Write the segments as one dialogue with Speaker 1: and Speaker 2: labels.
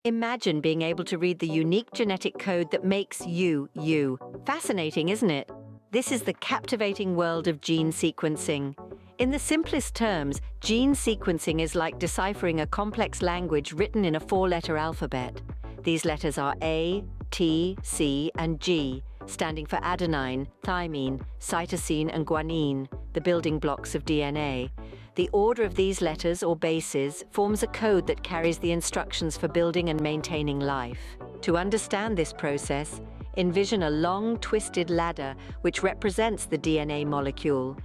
Speaker 1: Imagine being able to read the unique genetic code that makes you, you. Fascinating, isn't it? This is the captivating world of gene sequencing. In the simplest terms, gene sequencing is like deciphering a complex language written in a four-letter alphabet. These letters are A, T, C, and G, standing for adenine, thymine, cytosine, and guanine, the building blocks of DNA. The order of these letters, or bases, forms a code that carries the instructions for building and maintaining life. To understand this process, envision a long, twisted ladder which represents the DNA molecule.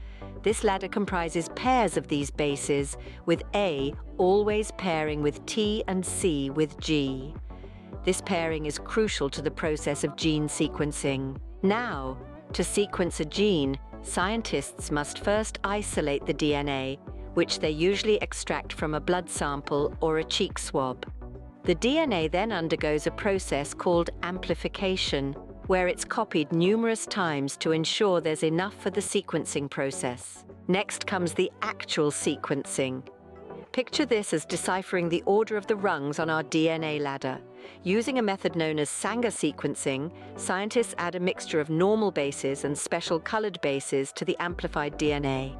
Speaker 1: This ladder comprises pairs of these bases, with A always pairing with T and C with G. This pairing is crucial to the process of gene sequencing. Now, to sequence a gene, scientists must first isolate the DNA, which they usually extract from a blood sample or a cheek swab. The DNA then undergoes a process called amplification, where it's copied numerous times to ensure there's enough for the sequencing process. Next comes the actual sequencing. Picture this as deciphering the order of the rungs on our DNA ladder. Using a method known as Sanger sequencing, scientists add a mixture of normal bases and special colored bases to the amplified DNA.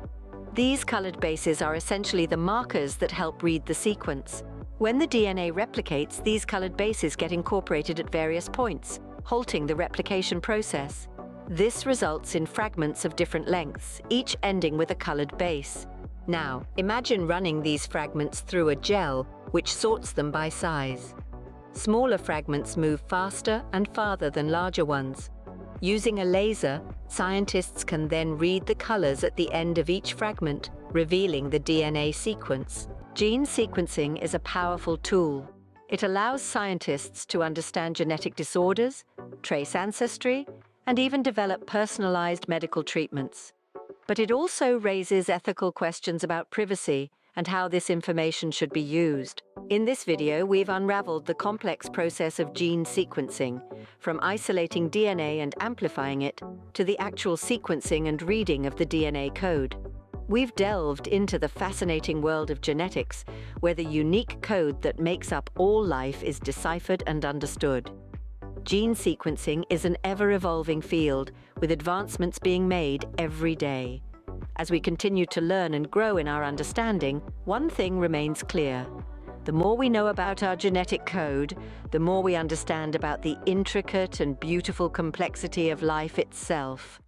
Speaker 1: These colored bases are essentially the markers that help read the sequence. When the DNA replicates, these colored bases get incorporated at various points, halting the replication process. This results in fragments of different lengths, each ending with a colored base. Now, imagine running these fragments through a gel, which sorts them by size. Smaller fragments move faster and farther than larger ones. Using a laser, scientists can then read the colors at the end of each fragment, revealing the DNA sequence. Gene sequencing is a powerful tool. It allows scientists to understand genetic disorders, trace ancestry, and even develop personalized medical treatments. But it also raises ethical questions about privacy and how this information should be used. In this video, we've unraveled the complex process of gene sequencing, from isolating DNA and amplifying it, to the actual sequencing and reading of the DNA code. We've delved into the fascinating world of genetics, where the unique code that makes up all life is deciphered and understood. Gene sequencing is an ever-evolving field, with advancements being made every day. As we continue to learn and grow in our understanding, one thing remains clear. The more we know about our genetic code, the more we understand about the intricate and beautiful complexity of life itself.